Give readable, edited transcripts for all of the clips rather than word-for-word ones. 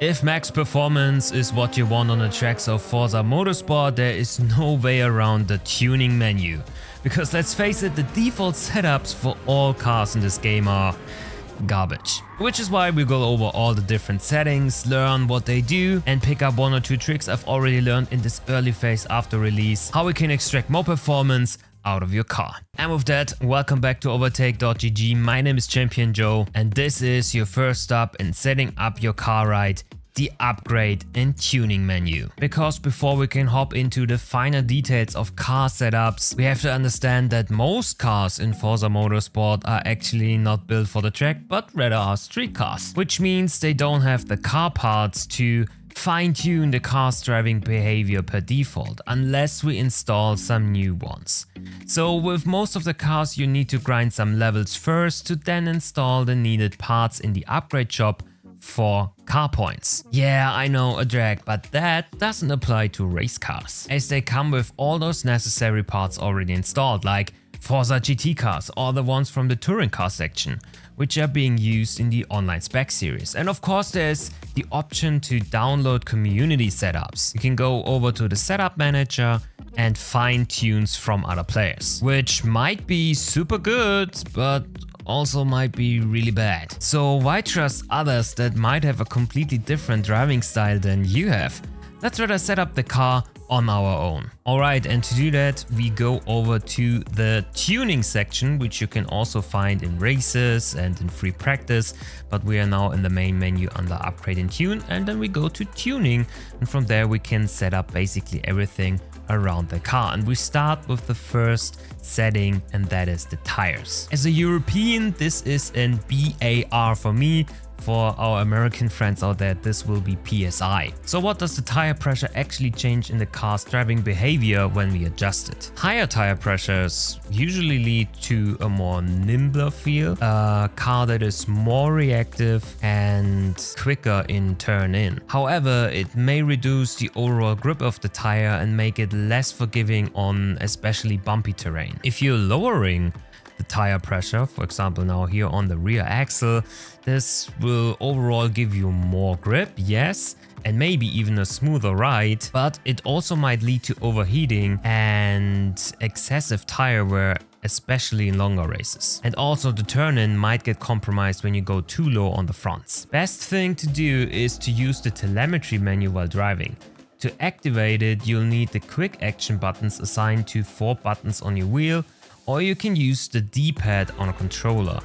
If max performance is what you want on the tracks of Forza Motorsport, there is no way around the tuning menu. Because let's face it, the default setups for all cars in this game are garbage. Which is why we go over all the different settings, learn what they do, and pick up one or two tricks I've already learned in this early phase after release, how we can extract more performance out of your car. And with that, welcome back to Overtake.gg. My name is Champion Joe, and this is your first stop in setting up your car right, the upgrade and tuning menu. Because before we can hop into the finer details of car setups, we have to understand that most cars in Forza Motorsport are actually not built for the track, but rather are street cars, which means they don't have the car parts to fine-tune the car's driving behavior per default, unless we install some new ones. So with most of the cars you need to grind some levels first to then install the needed parts in the upgrade shop for car points. Yeah, I know, a drag, but that doesn't apply to race cars, as they come with all those necessary parts already installed, like Forza GT cars or the ones from the touring car section, which are being used in the online spec series. And of course there's the option to download community setups. You can go over to the setup manager and find tunes from other players, which might be super good, but also might be really bad. So why trust others that might have a completely different driving style than you have? Let's rather set up the car on our own. Alright, and to do that we go over to the tuning section, which you can also find in races and in free practice, but we are now in the main menu under upgrade and tune, and then we go to tuning, and from there we can set up basically everything around the car. And we start with the first setting, and that is the tires. As a European, this is an BAR for me. For our American friends out there, this will be PSI. So what does the tire pressure actually change in the car's driving behavior when we adjust it? Higher tire pressures usually lead to a more nimbler feel, a car that is more reactive and quicker in turn in. However, it may reduce the overall grip of the tire and make it less forgiving on especially bumpy terrain. If you're lowering the tire pressure, for example now here on the rear axle, this will overall give you more grip, yes, and maybe even a smoother ride, but it also might lead to overheating and excessive tire wear, especially in longer races. And also the turn-in might get compromised when you go too low on the fronts. Best thing to do is to use the telemetry menu while driving. To activate it, you'll need the quick action buttons assigned to 4 buttons on your wheel, or you can use the D-pad on a controller.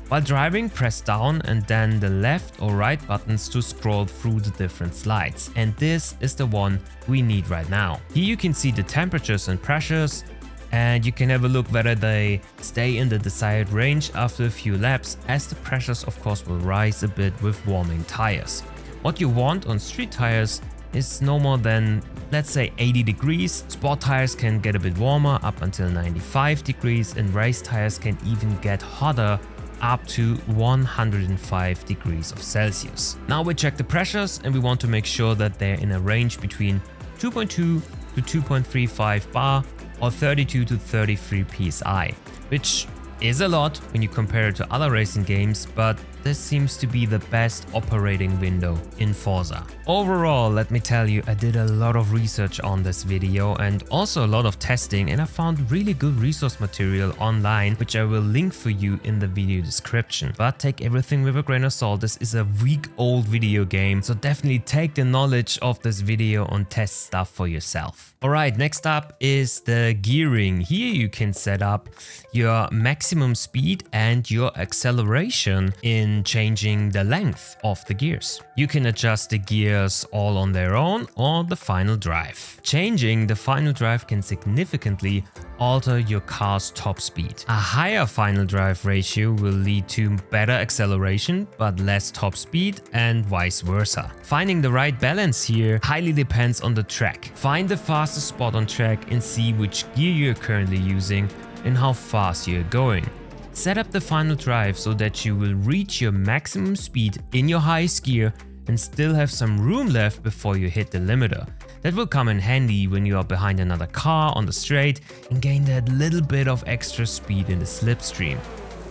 While driving, press down and then the left or right buttons to scroll through the different slides. And this is the one we need right now. Here you can see the temperatures and pressures, and you can have a look whether they stay in the desired range after a few laps, as the pressures of course will rise a bit with warming tires. What you want on street tires is no more than, let's say, 80 degrees. Sport tires can get a bit warmer up until 95 degrees, and race tires can even get hotter up to 105 degrees of Celsius. Now we check the pressures, and we want to make sure that they're in a range between 2.2 to 2.35 bar or 32 to 33 psi, which is a lot when you compare it to other racing games, but this seems to be the best operating window in Forza. Overall, let me tell you, I did a lot of research on this video and also a lot of testing, and I found really good resource material online, which I will link for you in the video description. But take everything with a grain of salt. This is a week-old video game, so definitely take the knowledge of this video and test stuff for yourself. Alright, next up is the gearing. Here you can set up your maximum speed and your acceleration in changing the length of the gears. You can adjust the gears all on their own or the final drive. Changing the final drive can significantly alter your car's top speed. A higher final drive ratio will lead to better acceleration but less top speed, and vice versa. Finding the right balance here highly depends on the track. Find the fastest spot on track and see which gear you're currently using and how fast you're going. Set up the final drive so that you will reach your maximum speed in your highest gear and still have some room left before you hit the limiter. That will come in handy when you are behind another car on the straight and gain that little bit of extra speed in the slipstream.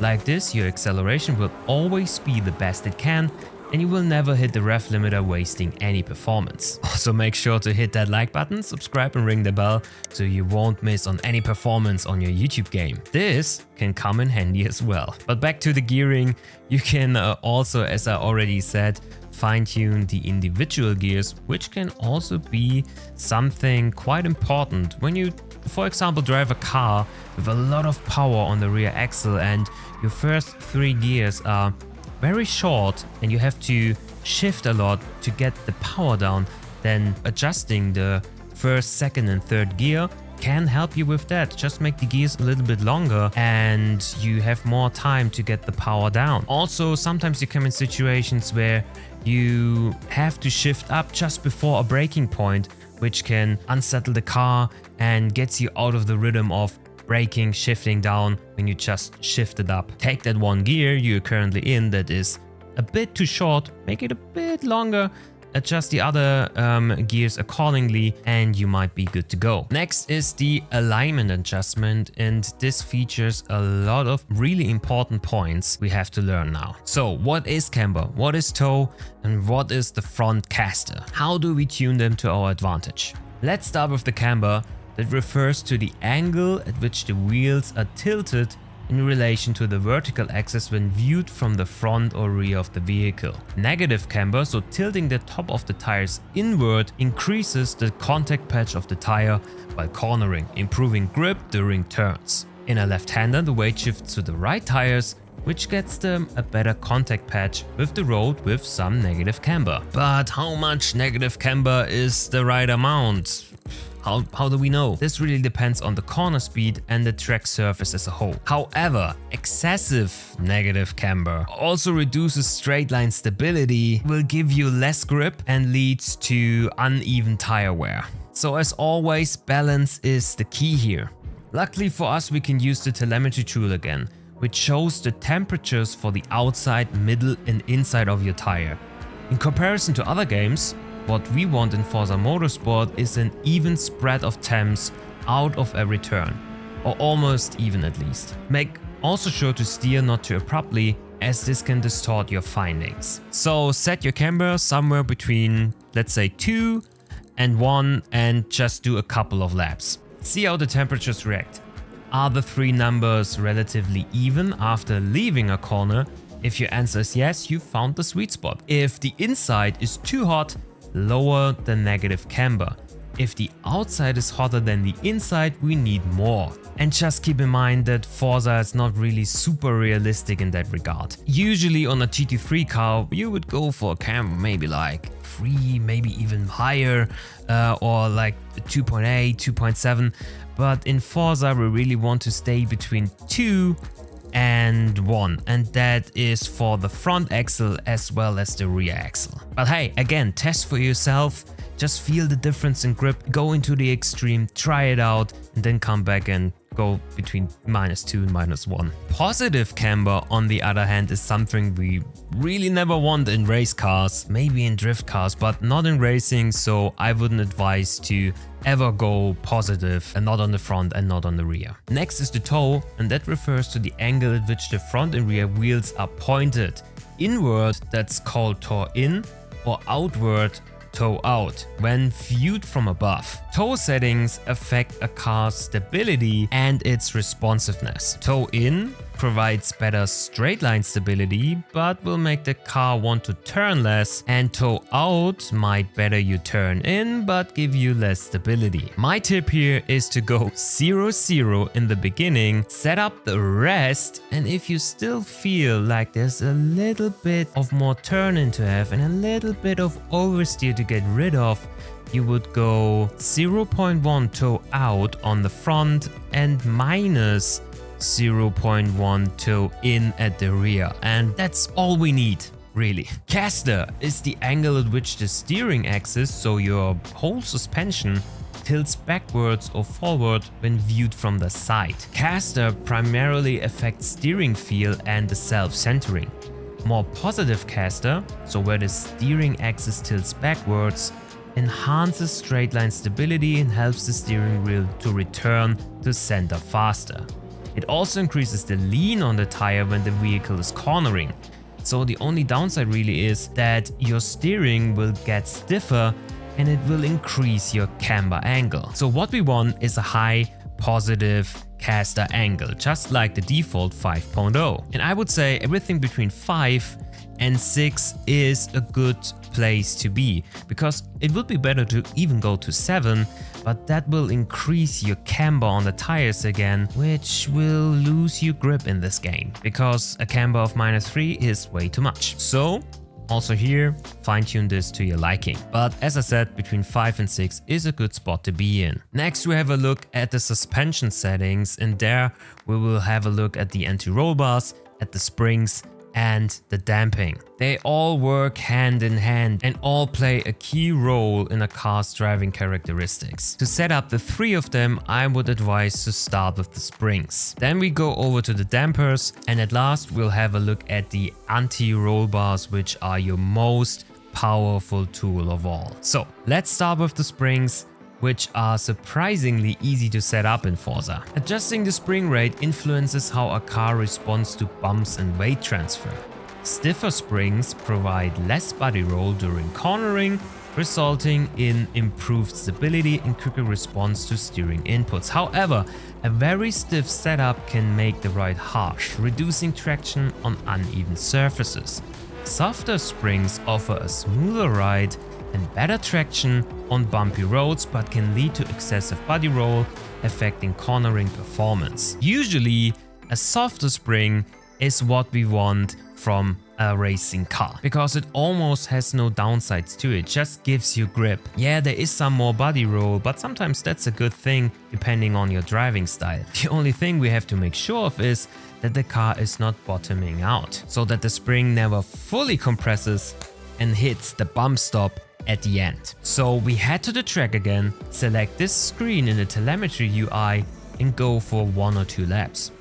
Like this, your acceleration will always be the best it can, and you will never hit the rev limiter, wasting any performance. Also make sure to hit that like button, subscribe and ring the bell so you won't miss on any performance on your YouTube game. This can come in handy as well. But back to the gearing, you can also, as I already said, fine-tune the individual gears, which can also be something quite important when you, for example, drive a car with a lot of power on the rear axle and your first 3 gears are very short and you have to shift a lot to get the power down. Then adjusting the first, second and third gear can help you with that. Just make the gears a little bit longer and you have more time to get the power down. Also, sometimes you come in situations where you have to shift up just before a braking point, which can unsettle the car and gets you out of the rhythm of braking, shifting down when you just shifted up. Take that 1 gear you're currently in that is a bit too short, make it a bit longer, adjust the other gears accordingly and you might be good to go. Next is the alignment adjustment, and this features a lot of really important points we have to learn now. So what is camber, what is toe and what is the front caster? How do we tune them to our advantage? Let's start with the camber. That refers to the angle at which the wheels are tilted in relation to the vertical axis when viewed from the front or rear of the vehicle. Negative camber, so tilting the top of the tires inward, increases the contact patch of the tire while cornering, improving grip during turns. In a left-hander, the weight shifts to the right tires, which gets them a better contact patch with the road with some negative camber. But how much negative camber is the right amount? How do we know? This really depends on the corner speed and the track surface as a whole. However, excessive negative camber also reduces straight line stability, will give you less grip and leads to uneven tire wear. So as always, balance is the key here. Luckily for us, we can use the telemetry tool again, which shows the temperatures for the outside, middle and inside of your tire. In comparison to other games, what we want in Forza Motorsport is an even spread of temps out of every turn, or almost even at least. Make also sure to steer not too abruptly, as this can distort your findings. So set your camber somewhere between, let's say 2 and 1 and just do a couple of laps. See how the temperatures react. Are the 3 numbers relatively even after leaving a corner? If your answer is yes, you found the sweet spot. If the inside is too hot, lower the negative camber. If the outside is hotter than the inside, we need more. And just keep in mind that Forza is not really super realistic in that regard. Usually on a GT3 car, you would go for a camber maybe like 3, maybe even higher, or like 2.8, 2.7. But in Forza, we really want to stay between 2 and 1, and that is for the front axle as well as the rear axle. But hey, again, test for yourself, just feel the difference in grip, go into the extreme, try it out and then come back and go between -2 and -1. Positive camber, on the other hand, is something we really never want in race cars, maybe in drift cars, but not in racing, so I wouldn't advise to ever go positive, and not on the front and not on the rear. Next is the toe, and that refers to the angle at which the front and rear wheels are pointed. Inward, that's called toe in, or outward, toe out, when viewed from above. Toe settings affect a car's stability and its responsiveness. Toe in provides better straight line stability, but will make the car want to turn less, and toe out might better you turn in, but give you less stability. My tip here is to go 0-0 in the beginning, set up the rest, and if you still feel like there's a little bit of more turn-in to have and a little bit of oversteer to get rid of, you would go 0.1 toe out on the front and minus 0.1 toe in at the rear, and that's all we need, really. Caster is the angle at which the steering axis, so your whole suspension, tilts backwards or forward when viewed from the side. Caster primarily affects steering feel and the self-centering. More positive caster, so where the steering axis tilts backwards, enhances straight line stability and helps the steering wheel to return to center faster. It also increases the lean on the tire when the vehicle is cornering. So the only downside really is that your steering will get stiffer and it will increase your camber angle. So what we want is a high positive caster angle, just like the default 5.0. And I would say everything between 5 and 6 is a good place to be, because it would be better to even go to 7, but that will increase your camber on the tires again, which will lose your grip in this game, because a camber of -3 is way too much. So also here, fine-tune this to your liking. But as I said, between 5 and 6 is a good spot to be in. Next we have a look at the suspension settings, and there we will have a look at the anti-roll bars, at the springs and the damping. They all work hand in hand and all play a key role in a car's driving characteristics. To set up the 3 of them, I would advise to start with the springs. Then we go over to the dampers, and at last we'll have a look at the anti-roll bars, which are your most powerful tool of all. So let's start with the springs, which are surprisingly easy to set up in Forza. Adjusting the spring rate influences how a car responds to bumps and weight transfer. Stiffer springs provide less body roll during cornering, resulting in improved stability and quicker response to steering inputs. However, a very stiff setup can make the ride harsh, reducing traction on uneven surfaces. Softer springs offer a smoother ride and better traction on bumpy roads, but can lead to excessive body roll, affecting cornering performance. Usually, a softer spring is what we want from a racing car, because it almost has no downsides to it, just gives you grip. Yeah, there is some more body roll, but sometimes that's a good thing depending on your driving style. The only thing we have to make sure of is that the car is not bottoming out, so that the spring never fully compresses and hits the bump stop at the end. So we head to the track again, select this screen in the telemetry UI and go for 1 or 2 laps.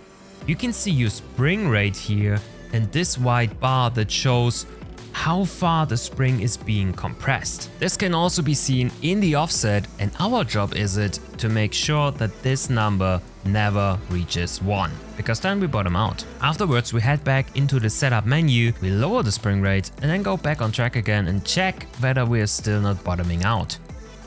You can see your spring rate here and this white bar that shows how far the spring is being compressed. This can also be seen in the offset, and our job is it to make sure that this number never reaches 1, because then we bottom out. Afterwards we head back into the setup menu, we lower the spring rate and then go back on track again and check whether we are still not bottoming out.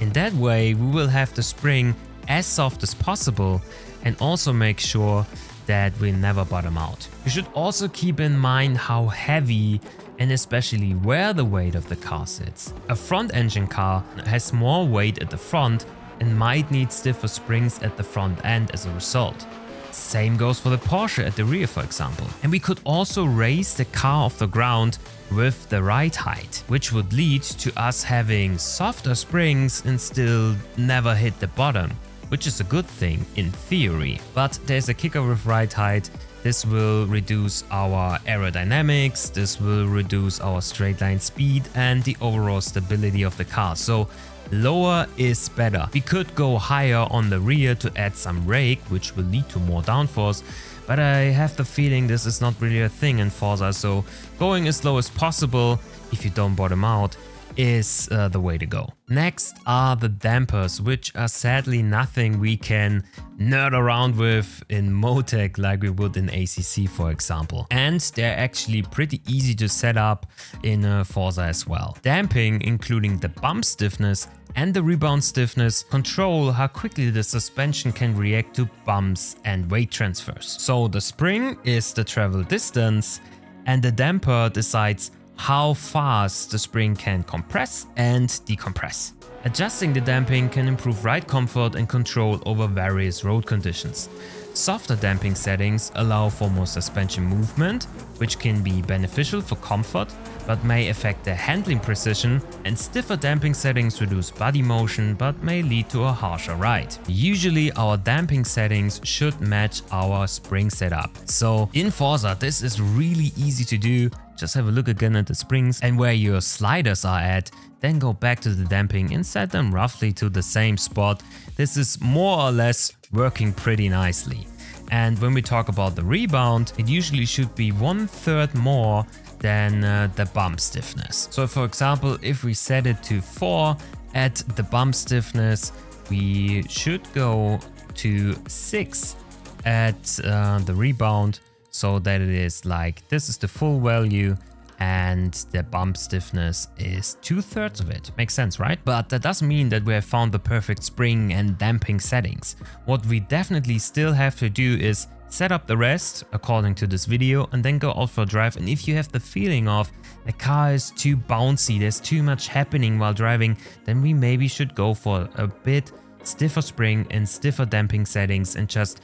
In that way we will have the spring as soft as possible and also make sure that we never bottom out. You should also keep in mind how heavy and especially where the weight of the car sits. A front engine car has more weight at the front and might need stiffer springs at the front end as a result. Same goes for the Porsche at the rear, for example. And we could also raise the car off the ground with the ride height, which would lead to us having softer springs and still never hit the bottom, which is a good thing in theory. But there's a kicker with ride height. This will reduce our aerodynamics, this will reduce our straight line speed and the overall stability of the car. So lower is better. We could go higher on the rear to add some rake, which will lead to more downforce, but I have the feeling this is not really a thing in Forza, so going as low as possible, if you don't bottom out, is the way to go. Next are the dampers, which are sadly nothing we can nerd around with in Motec like we would in ACC, for example. And they're actually pretty easy to set up in Forza as well. Damping, including the bump stiffness and the rebound stiffness, control how quickly the suspension can react to bumps and weight transfers. So the spring is the travel distance and the damper decides how fast the spring can compress and decompress. Adjusting the damping can improve ride comfort and control over various road conditions. Softer damping settings allow for more suspension movement, which can be beneficial for comfort, but may affect the handling precision, and stiffer damping settings reduce body motion but may lead to a harsher ride. Usually our damping settings should match our spring setup. So in Forza this is really easy to do. Just have a look again at the springs and where your sliders are at, then go back to the damping and set them roughly to the same spot. This is more or less working pretty nicely. And when we talk about the rebound, it usually should be 1/3 more than the bump stiffness. So for example, if we set it to 4 at the bump stiffness, we should go to 6 at the rebound, so that it is like, this is the full value and the bump stiffness is 2/3 of it. Makes sense, right? But that doesn't mean that we have found the perfect spring and damping settings. What we definitely still have to do is set up the rest according to this video and then go out for a drive. And if you have the feeling of the car is too bouncy, there's too much happening while driving, then we maybe should go for a bit stiffer spring and stiffer damping settings and just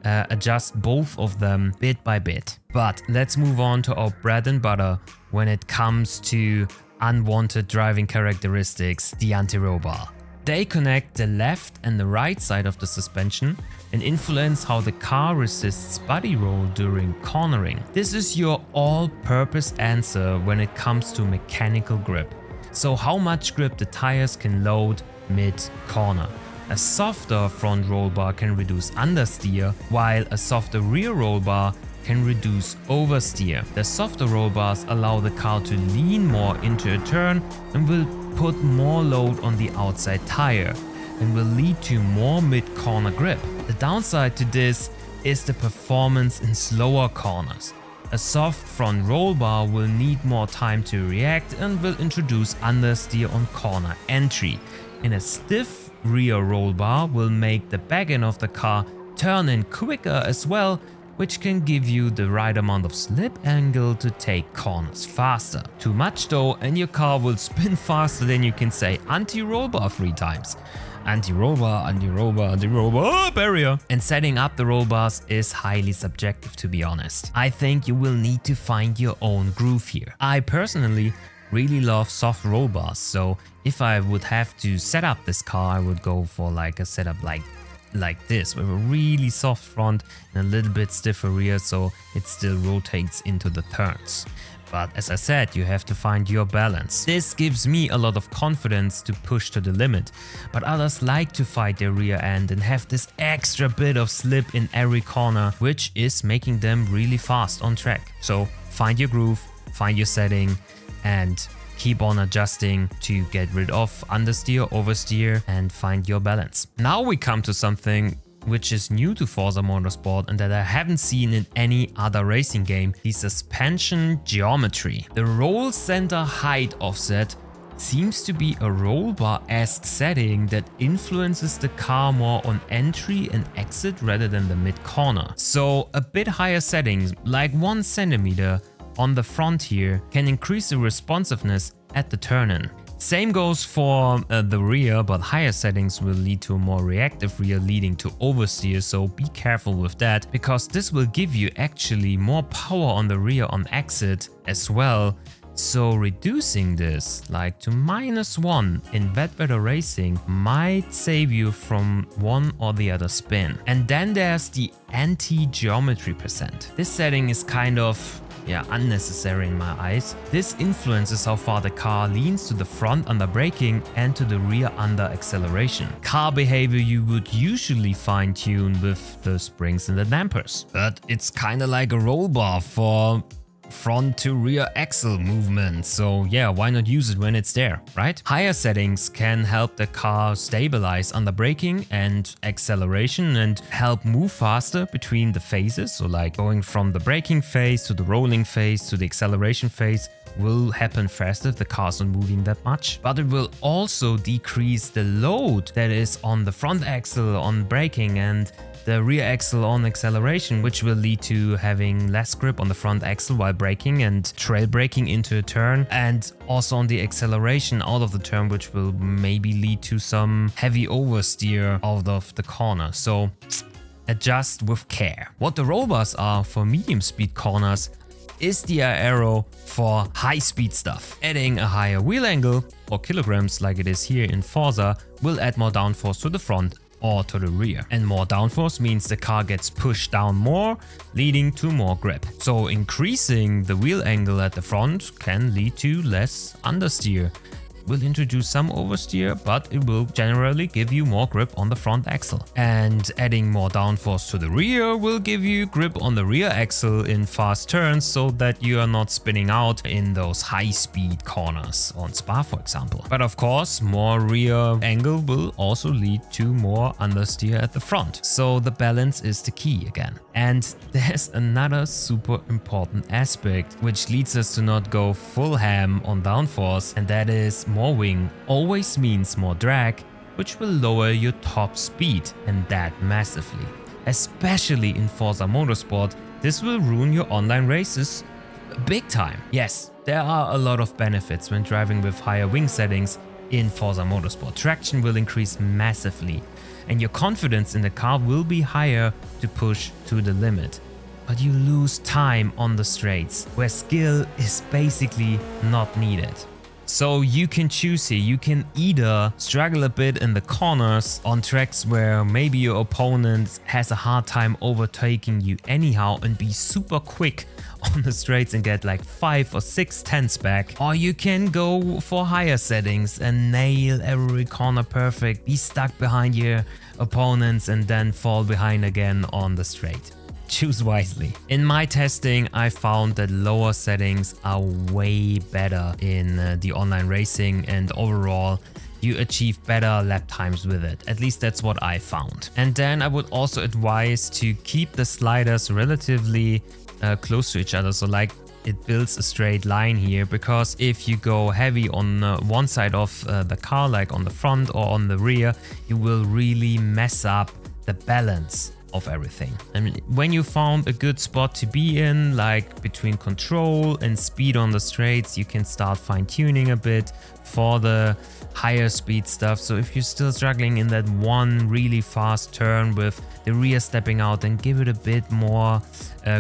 adjust both of them bit by bit. But let's move on to our bread and butter when it comes to unwanted driving characteristics, the anti-rollbar. They connect the left and the right side of the suspension and influence how the car resists body roll during cornering. This is your all-purpose answer when it comes to mechanical grip. So how much grip the tires can load mid-corner. A softer front roll bar can reduce understeer, while a softer rear roll bar can reduce oversteer. The softer roll bars allow the car to lean more into a turn and will put more load on the outside tire and will lead to more mid-corner grip. The downside to this is the performance in slower corners. A soft front roll bar will need more time to react and will introduce understeer on corner entry. And a stiff rear roll bar will make the back end of the car turn in quicker as well, which can give you the right amount of slip angle to take corners faster. Too much though and your car will spin faster than you can say anti-roll bar 3 times. Anti-roll bar, anti-roll bar, anti-roll bar, barrier. And setting up the roll bars is highly subjective, to be honest. I think you will need to find your own groove here. I personally really love soft roll bars, so if I would have to set up this car, I would go for like a setup like this, with a really soft front and a little bit stiffer rear, so it still rotates into the turns. But as I said, you have to find your balance. This gives me a lot of confidence to push to the limit, but others like to fight their rear end and have this extra bit of slip in every corner, which is making them really fast on track. So find your groove, find your setting, and keep on adjusting to get rid of understeer, oversteer, and find your balance. Now we come to something which is new to Forza Motorsport and that I haven't seen in any other racing game, the suspension geometry. The roll center height offset seems to be a roll bar-esque setting that influences the car more on entry and exit rather than the mid-corner. So a bit higher settings, like 1 centimeter, on the front here can increase the responsiveness at the turn-in. Same goes for the rear, but higher settings will lead to a more reactive rear leading to oversteer, so be careful with that, because this will give you actually more power on the rear on exit as well. So reducing this like to -1 in wet weather racing might save you from one or the other spin. And then there's the anti-geometry percent. This setting is kind of unnecessary in my eyes. This influences how far the car leans to the front under braking and to the rear under acceleration. Car behavior you would usually fine-tune with the springs and the dampers. But it's kinda like a roll bar for front to rear axle movement, so yeah, why not use it when it's there, right? Higher settings can help the car stabilize under braking and acceleration and help move faster between the phases, so like going from the braking phase to the rolling phase to the acceleration phase will happen faster if the car's not moving that much. But it will also decrease the load that is on the front axle on braking and the rear axle on acceleration, which will lead to having less grip on the front axle while braking and trail braking into a turn, and also on the acceleration out of the turn, which will maybe lead to some heavy oversteer out of the corner. So adjust with care. What the roll bars are for medium speed corners is the Aero for high speed stuff. Adding a higher wheel angle, or kilograms like it is here in Forza, will add more downforce to the front or to the rear. And more downforce means the car gets pushed down more, leading to more grip. So increasing the wheel angle at the front can lead to less understeer. will introduce some oversteer, but it will generally give you more grip on the front axle. And adding more downforce to the rear will give you grip on the rear axle in fast turns so that you are not spinning out in those high-speed corners on Spa, for example. But of course, more rear angle will also lead to more understeer at the front. So the balance is the key again. And there's another super important aspect which leads us to not go full ham on downforce, and that is more wing always means more drag, which will lower your top speed, and that massively. Especially in Forza Motorsport, this will ruin your online races big time. Yes, there are a lot of benefits when driving with higher wing settings in Forza Motorsport. Traction will increase massively, and your confidence in the car will be higher to push to the limit. But you lose time on the straights, where skill is basically not needed. So you can choose here. You can either struggle a bit in the corners on tracks where maybe your opponent has a hard time overtaking you anyhow and be super quick on the straights and get like 5 or 6 tenths back. Or you can go for higher settings and nail every corner perfect, be stuck behind your opponents and then fall behind again on the straight. Choose wisely. In my testing, I found that lower settings are way better in the online racing, and overall you achieve better lap times with it. At least that's what I found. And then I would also advise to keep the sliders relatively close to each other, so like it builds a straight line here, because if you go heavy on one side of the car, like on the front or on the rear, you will really mess up the balance of everything. I mean, when you found a good spot to be in, like between control and speed on the straights, you can start fine-tuning a bit for the higher speed stuff. So if you're still struggling in that one really fast turn with the rear stepping out, then give it a bit more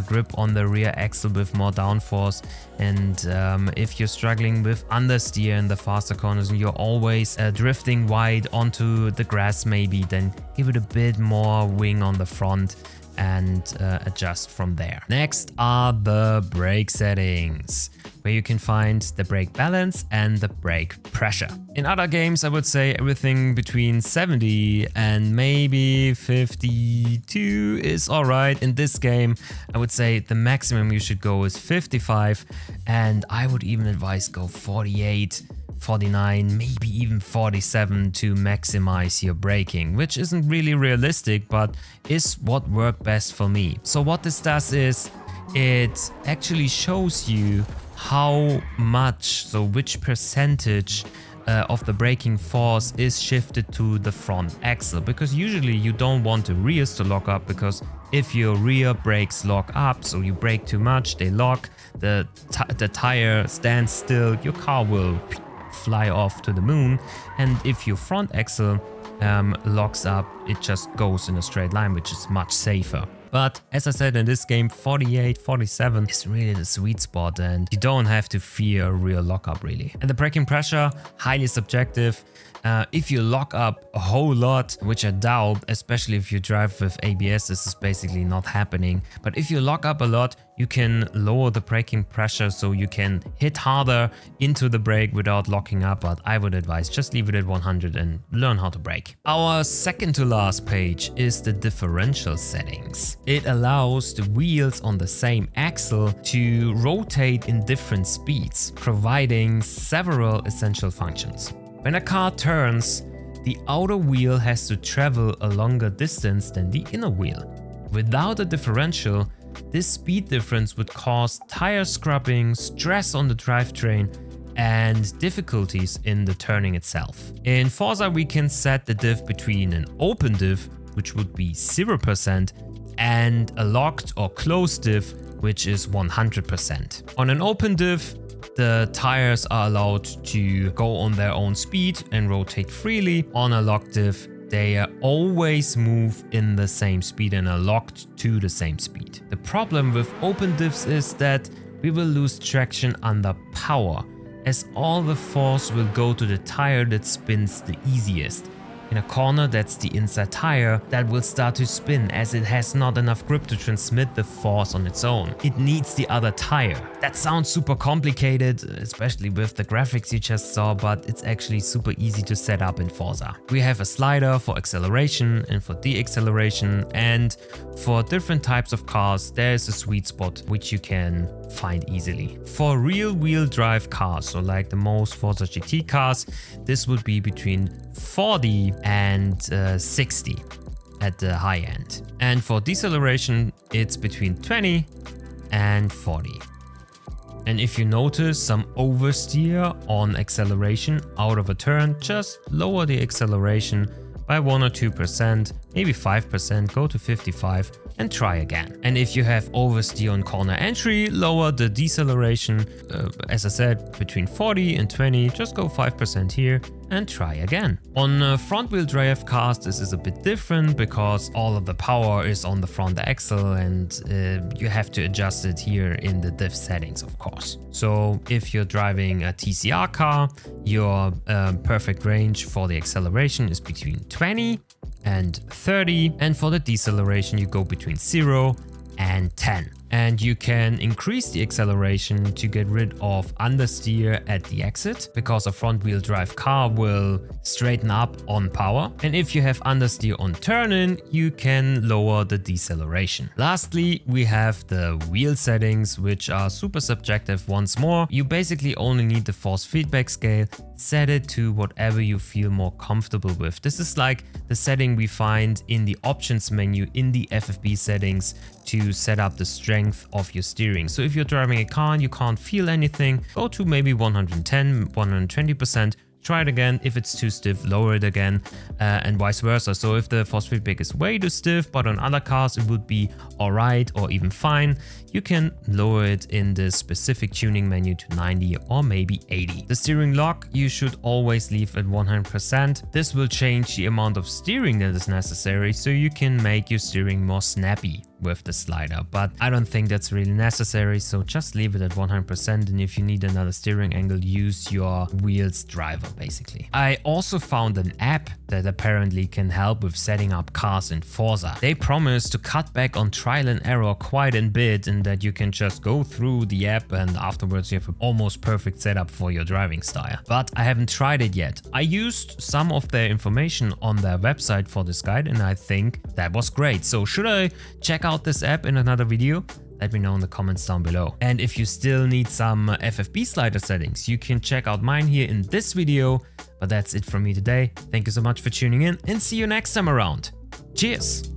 grip on the rear axle with more downforce. And if you're struggling with understeer in the faster corners and you're always drifting wide onto the grass maybe, then give it a bit more wing on the front and adjust from there. Next are the brake settings, where you can find the brake balance and the brake pressure. In other games, I would say everything between 70 and maybe 52 is alright. In this game, I would say the maximum you should go is 55, and I would even advise go 48, 49, maybe even 47 to maximize your braking, which isn't really realistic, but is what worked best for me. So what this does is it actually shows you how much, so which percentage of the braking force is shifted to the front axle, because usually you don't want the rears to lock up, because if your rear brakes lock up, so you brake too much, they lock, the tire stands still, your car will fly off to the moon. And if your front axle locks up, it just goes in a straight line, which is much safer. But as I said, in this game, 48, 47 is really the sweet spot, and you don't have to fear a real lockup really. And the braking pressure, highly subjective. If you lock up a whole lot, which I doubt, especially if you drive with ABS, this is basically not happening. But if you lock up a lot, you can lower the braking pressure, so you can hit harder into the brake without locking up. But I would advise just leave it at 100 and learn how to brake. Our second to last page is the differential settings. It allows the wheels on the same axle to rotate in different speeds, providing several essential functions. When a car turns, the outer wheel has to travel a longer distance than the inner wheel. Without a differential, this speed difference would cause tire scrubbing, stress on the drivetrain, and difficulties in the turning itself. In Forza, we can set the diff between an open diff, which would be 0%, and a locked or closed diff, which is 100%. On an open diff, the tires are allowed to go on their own speed and rotate freely. On a locked diff, they always move in the same speed and are locked to the same speed. The problem with open diffs is that we will lose traction under power, as all the force will go to the tire that spins the easiest. In a corner, that's the inside tire that will start to spin as it has not enough grip to transmit the force on its own. It needs the other tire. That sounds super complicated, especially with the graphics you just saw, but it's actually super easy to set up in Forza. We have a slider for acceleration and for deceleration, and for different types of cars there's a sweet spot which you can find easily. For rear-wheel drive cars, so like the most Forza GT cars, this would be between 40 and 60 at the high end. And for deceleration, it's between 20 and 40. And if you notice some oversteer on acceleration out of a turn, just lower the acceleration by 1 or 2%, maybe 5%, go to 55 and try again. And if you have oversteer on corner entry, lower the deceleration, as I said, between 40 and 20, just go 5% here and try again. On front wheel drive cars, this is a bit different because all of the power is on the front axle and you have to adjust it here in the diff settings, of course. So if you're driving a TCR car, your perfect range for the acceleration is between 20 and 30, and for the deceleration you go between 0 and 10. And you can increase the acceleration to get rid of understeer at the exit, because a front wheel drive car will straighten up on power. And if you have understeer on turn-in, you can lower the deceleration. Lastly, we have the wheel settings, which are super subjective once more. You basically only need the force feedback scale. Set it to whatever you feel more comfortable with. This is like the setting we find in the options menu in the FFB settings to set up the strength of your steering. So if you're driving a car and you can't feel anything, go to maybe 110, 120%. Try it again. If it's too stiff, lower it again, and vice versa. So if the force feedback is way too stiff, but on other cars it would be alright or even fine, you can lower it in the specific tuning menu to 90 or maybe 80. The steering lock you should always leave at 100%. This will change the amount of steering that is necessary, so you can make your steering more snappy with the slider, but I don't think that's really necessary, so just leave it at 100%, and if you need another steering angle, use your wheels driver basically. I also found an app that apparently can help with setting up cars in Forza. They promise to cut back on trial and error quite a bit, and that you can just go through the app and afterwards you have an almost perfect setup for your driving style. But I haven't tried it yet. I used some of their information on their website for this guide and I think that was great. So should I check out this app in another video? Let me know in the comments down below. And if you still need some FFB slider settings, you can check out mine here in this video. But that's it from me today. Thank you so much for tuning in and see you next time around. Cheers!